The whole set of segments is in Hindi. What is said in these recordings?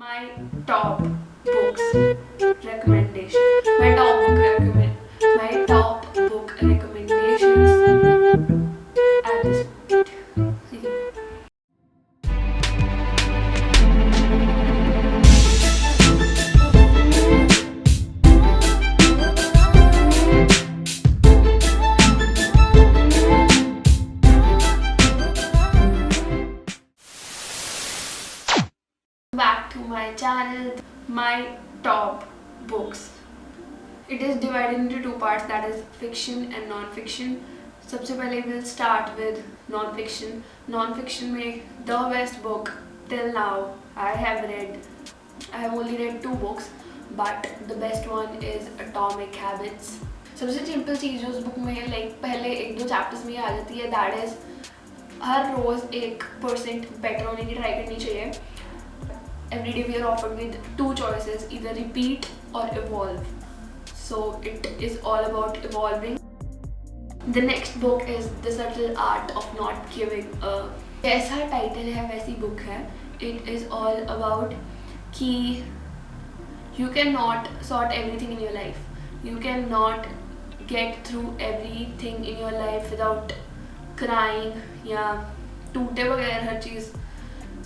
my top books recommendation. My top book recommendations at this point. Back to my channel, my top books. It is divided into two parts, that is fiction and non-fiction. सबसे पहले we'll start with non-fiction. Non-fiction में the best book till now I have only read two books, but the best one is Atomic Habits. सबसे सिंपल चीज़ जो उस बुक में लाइक पहले एक दो चैप्टर्स में आ जाती है, दैट इज हर रोज़ 1% बेटर होने की ट्राई करनी चाहिए. Every day we are offered with two choices, either repeat or evolve. So it is all about evolving. The next book is The Subtle Art of Not Giving a. जैसा टाइटल है वैसी बुक है. It is all about कि you cannot sort everything in your life. You cannot get through everything in your life without crying या टूटे बगैर हर चीज़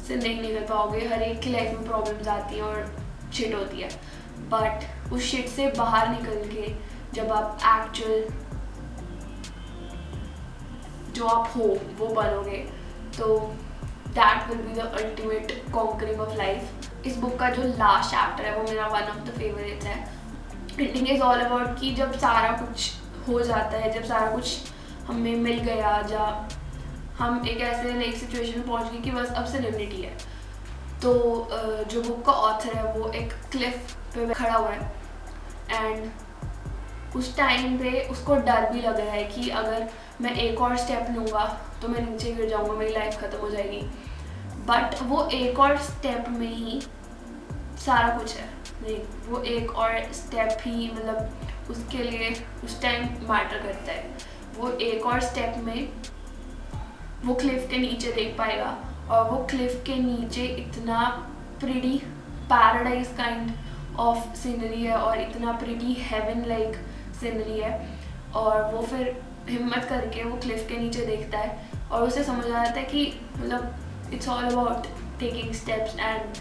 से नहीं निकल पाओगे. हर एक की लाइफ में प्रॉब्लम्स आती हैं और शिट होती है, बट उस शिट से बाहर निकल के जब आप एक्चुअल जो आप हो वो बनोगे तो that will be the ultimate conquering of life. इस बुक का जो लास्ट चैप्टर है वो मेरा वन ऑफ द फेवरेट्स है. एंडिंग इज ऑल अबाउट कि जब सारा कुछ हो जाता है, जब सारा कुछ हमें मिल गया, जब हम एक ऐसे लाइक सिचुएशन में पहुंच गए कि बस अब सेलिब्रिटी है, तो जो बुक का ऑथर है वो एक क्लिफ पे खड़ा हुआ है एंड उस टाइम पे उसको डर भी लग रहा है कि अगर मैं एक और स्टेप लूँगा तो मैं नीचे गिर जाऊँगा, मेरी लाइफ ख़त्म हो जाएगी. बट वो एक और स्टेप में ही सारा कुछ है. नहीं, वो एक और स्टेप ही मतलब उसके लिए उस टाइम मैटर करता है. वो एक और स्टेप में वो क्लिफ के नीचे देख पाएगा और वो क्लिफ के नीचे इतना pretty paradise kind of scenery है और इतना प्रिटी हेवन लाइक सीनरी है. और वो फिर हिम्मत करके वो क्लिफ के नीचे देखता है और उसे समझ आ जाता है कि मतलब it's all about taking steps and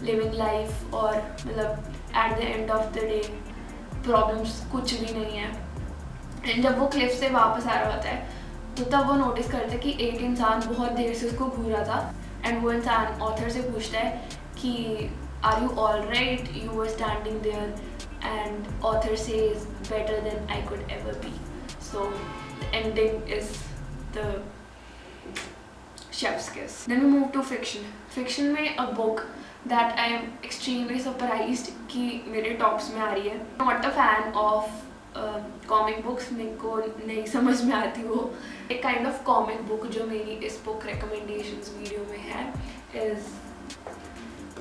living life. और मतलब at the end of the day problems कुछ भी नहीं है. एंड जब वो क्लिफ से वापस आ रहा होता है तो तब वो नोटिस करते कि एक इंसान बहुत देर से उसको घूर रहा था एंड वो इंसान ऑथर से पूछता है कि are you all right, you were standing there, and author says better than I could ever be. So the ending is the chef's kiss. Then we move to fiction. Fiction में a book that I am extremely surprised कि मेरे टॉप्स में आ रही है. Not a fan of comic books, मेरे को नहीं समझ में आती वो. एक काइंड ऑफ कॉमिक बुक जो मेरी इस बुक रिकमेंडेशंस वीडियो में है is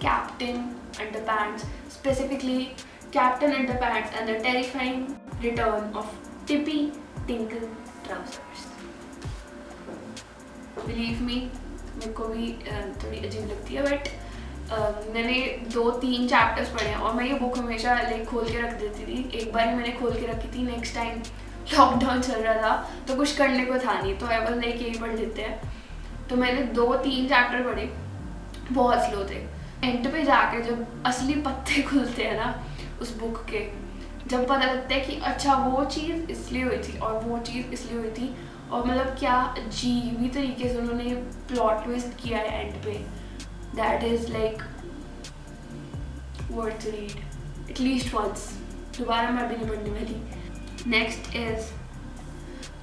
Captain Underpants, specifically Captain Underpants and the terrifying return of Tippy Tinkle Trousers. Believe me, मेरे को भी थोड़ी अजीब लगती है, बट मैंने 2-3 चैप्टर्स पढ़े हैं और मैं ये बुक हमेशा लाइक खोल के रख देती थी. एक बार ही मैंने खोल के रखी थी, नेक्स्ट टाइम लॉकडाउन चल रहा था तो कुछ करने को था नहीं, तो आई वाज लाइक यही पढ़ लेते हैं. तो मैंने 2-3 चैप्टर पढ़े, बहुत स्लो थे. एंड पे जाके जब असली पत्ते खुलते हैं ना उस बुक के, जब पता लगता है कि अच्छा वो चीज़ इसलिए हुई थी और वो चीज़ इसलिए हुई थी, और मतलब क्या अजीब ही तरीके से उन्होंने प्लॉट ट्विस्ट किया है एंड पे. That is like worth to read at least once. दोबारा मैं अभी नहीं पढ़ने वाली. Next is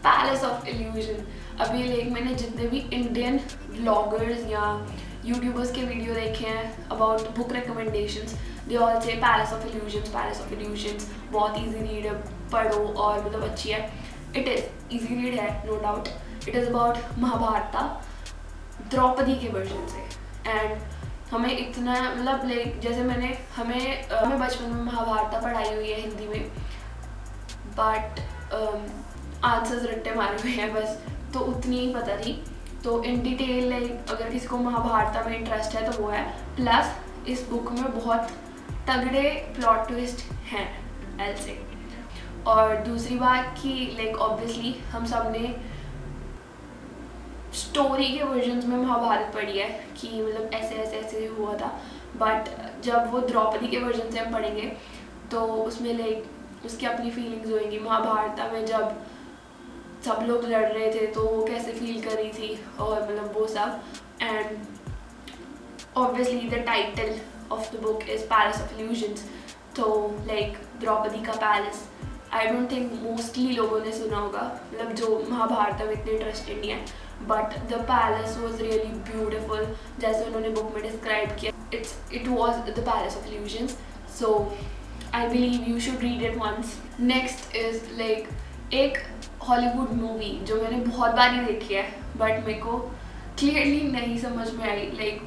Palace of Illusion. अभी लाइक मैंने जितने भी इंडियन ब्लॉगर्स या यूट्यूबर्स के वीडियो देखे हैं about book recommendations, they all से Palace of Illusions, Palace of Illusions बहुत ईजी रीड है, पढ़ो और मतलब अच्छी है. इट इज़ ईजी रीड है, no doubt. It is about Mahabharata, Draupadi के वर्जन से. एंड हमें इतना मतलब लाइक जैसे हमें बचपन में महाभारत पढ़ाई हुई है हिंदी में, बट आंसर्स रट्टे मारे हुए हैं बस, तो उतनी ही पता थी. तो इन डिटेल लाइक अगर किसी को महाभारत में इंटरेस्ट है तो वो है. प्लस इस बुक में बहुत तगड़े प्लॉट ट्विस्ट हैं एल से। और दूसरी बात कि लाइक ऑब्वियसली हम सब ने स्टोरी के वर्जन्स में महाभारत पढ़ी है कि मतलब ऐसे ऐसे ऐसे हुआ था, बट जब वो द्रौपदी के वर्जन से हम पढ़ेंगे तो उसमें लाइक उसकी अपनी फीलिंग्स होंगी। महाभारत में जब सब लोग लड़ रहे थे तो वो कैसे फील कर रही थी और मतलब वो सब। And obviously the title of the book is palace of illusions, तो लाइक द्रौपदी का palace I don't think mostly लोगों ने सुना होगा, मतलब जो महाभारत में इतने इंटरेस्टेड नहीं है, but the palace was really beautiful जैसे उन्होंने बुक में डिस्क्राइब किया। It was the palace of illusions, so I believe you should read it once. Next is like एक हॉलीवुड मूवी जो मैंने बहुत बार ही देखी है बट मेरे को क्लियरली नहीं समझ में आई। Like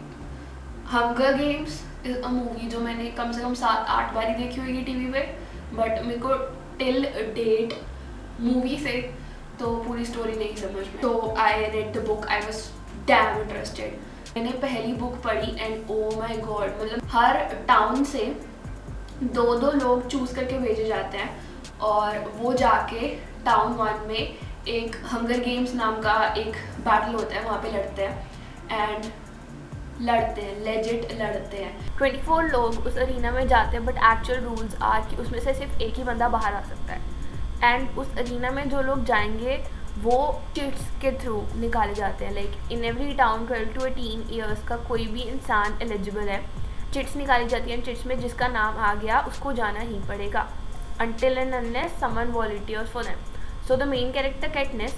Hunger Games is a movie जो मैंने कम से कम 7-8 बार ही देखी होगी टीवी पे, बट मेरे को टिल डेट मूवी से तो पूरी स्टोरी नहीं समझ में। तो I read the book, I was damn interested. मैंने पहली बुक पढ़ी एंड ओ माई गॉड, मतलब हर टाउन से 2-2 लोग चूज करके भेजे जाते हैं और वो जाके टाउन 1 में एक हंगर गेम्स नाम का एक बैटल होता है, वहाँ पे लड़ते हैं एंड लड़ते हैं, लेजिट लड़ते हैं। 24 लोग उस अरीना में जाते हैं बट एक्चुअल रूल्स आर कि उसमें से सिर्फ एक ही बंदा बाहर आ सकता है। एंड उस अरीना में जो लोग जाएंगे वो चिट्स के थ्रू निकाले जाते हैं। Like in every town 12 to 18 years का कोई भी इंसान एलिजिबल है, चिट्स निकाली जाती हैं। चिट्स में जिसका नाम आ गया उसको जाना ही पड़ेगा until and unless someone volunteers for them. So the main character Katniss,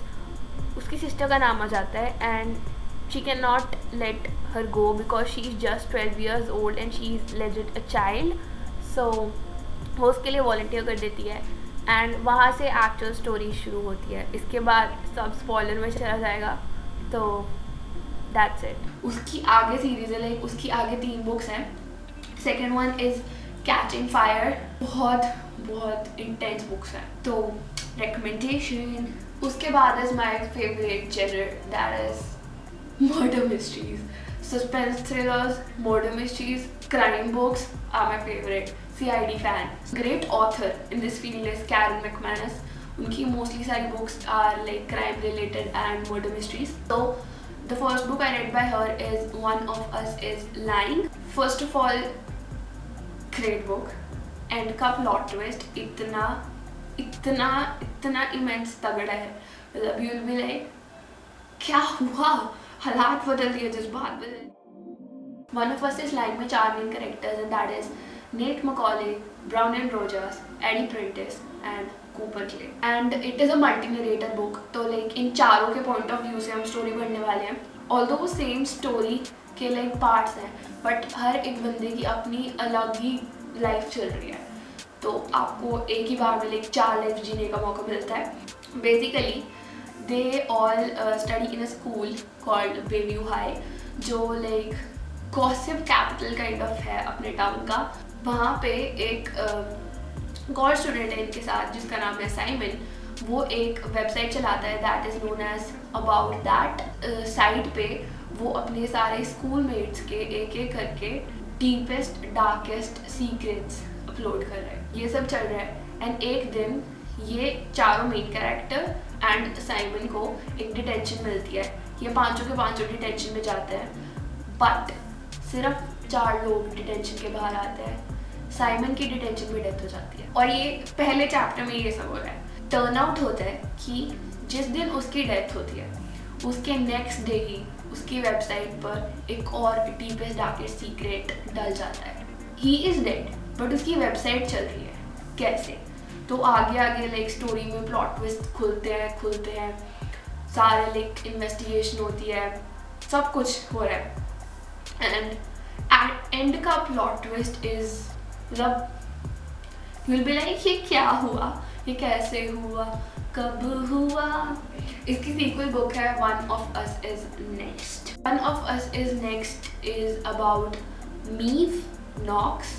उसकी सिस्टर का नाम आ जाता है and she cannot let her go because she is just 12 years old and she is legit a child. So वो उसके लिए वॉल्टियर कर देती है एंड वहाँ से एक्चुअल स्टोरी शुरू होती है। इसके बाद सब स्पॉइलर में चला जाएगा, तो दैट्स इट। उसकी आगे सीरीज है, लाइक उसकी आगे 3 बुक्स हैं। Second one is catching fire, बहुत इंटेंस बुक्स हैं, तो रिकमेंडेशन। उसके बाद is my favourite genre, that is murder mysteries, suspense thrillers, murder mysteries, crime books are my favorite. CID fan. Great author in this field is Karen McManus. उनकी mostly सारी books are like crime related and murder mysteries. So the first book I read by her is One of Us is Lying. First of all, great book. End का plot twist इतना immense तगड़ा है, मतलब you'll be like क्या हुआ, हालात बदल दिए, जज्बात बदल। One of us is lying में 4 main characters and that is Nate Macaulay, Brown and Rogers, Addy Prentiss and Cooper Clay. And it is a multi narrator book, तो लाइक इन चारों के पॉइंट ऑफ व्यू से हम स्टोरी पढ़ने वाले हैं। ऑल्दो वो सेम स्टोरी के लाइक पार्ट्स हैं बट हर एक बंदे की अपनी अलग ही लाइफ चल रही है, तो आपको एक ही बार में लाइक 4 लाइफ जीने का मौका मिलता है। Basically they all study in a school called Bayview High, जो like gossip capital kind of है अपने टाउन का। वहाँ पे एक गॉड स्टूडेंट है इनके साथ जिसका नाम है साइमन। वो एक वेबसाइट चलाता है that is known as About That. Site पे वो अपने सारे स्कूल मेट्स के एक करके डीपेस्ट डार्केस्ट सीक्रेट्स अपलोड कर रहे हैं। ये सब चल रहा है एंड एक दिन ये चारों मेन कैरेक्टर एंड साइमन को एक डिटेंशन मिलती है। ये पांचों के पांचों डिटेंशन में जाते हैं बट सिर्फ 4 लोग डिटेंशन के बाहर आते हैं। साइमन की डिटेंशन में डेथ हो जाती है और ये पहले चैप्टर में ये सब हो रहा है। टर्न आउट होता है कि जिस दिन उसकी डेथ होती है उसके नेक्स्ट डे ही उसकी वेबसाइट पर एक और डीपेस्ट डार्केस्ट सीक्रेट डल जाता है। ही इज़ डेड बट उसकी वेबसाइट चल रही है। कैसे? तो आगे लाइक स्टोरी में प्लॉट ट्विस्ट खुलते हैं, सारे लाइक इन्वेस्टिगेशन होती है, सब कुछ हो रहा है एंड एट एंड का प्लॉट ट्विस्ट इज मतलब यू विल बी लाइक ये क्या हुआ, ये कैसे हुआ, कब हुआ। इसकी सीक्वल बुक है One of us Is Next. One of us Is Next is about Maeve, Knox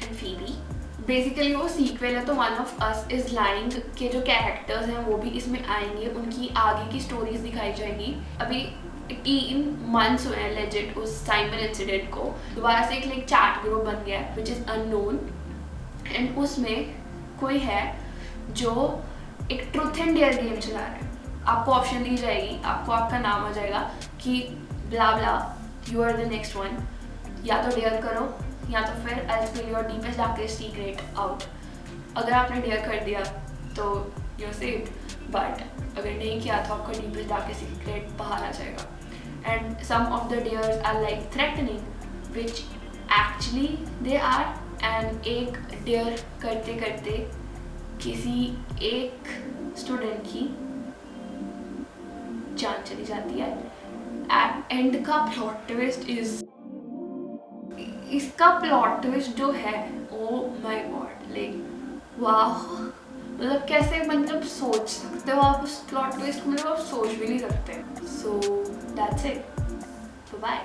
and Phoebe. Basically वो सीक्वल है, तो One of us is Lying के जो कैरेक्टर्स हैं वो भी इसमें आएंगे, उनकी आगे की स्टोरीज दिखाई जाएंगी। अभी 18 months हुए हैं लेजिट उस साइमन इंसिडेंट को। दोबारा से एक लाइक चैट ग्रुप बन गया है विच इज़ अननोन, एंड उसमें कोई है जो एक ट्रूथ एंड डेयर गेम चला रहा है। आपको ऑप्शन दी जाएगी, आपको आपका नाम आ जाएगा कि blah blah you are the next one, या तो डेयर करो या तो फिर I spill your deepest darkest secret out. अगर आपने डेयर कर दिया तो यू आर सेव्ड, बट अगर नहीं किया तो आपका डीपेस्ट डार्केस्ट सीक्रेट बाहर आ जाएगा। And some of the dares are like threatening which actually they are, and एक डेयर करते करते किसी एक स्टूडेंट की जान चली जाती है। एंड का प्लॉट ट्विस्ट इज, इसका प्लॉट ट्विस्ट जो है ओ माय गॉड, लाइक वाह, मतलब कैसे मतलब सोच सकते हो आप उस प्लॉट ट्विस्ट को, मतलब आप सोच भी नहीं सकते। So that's it, bye.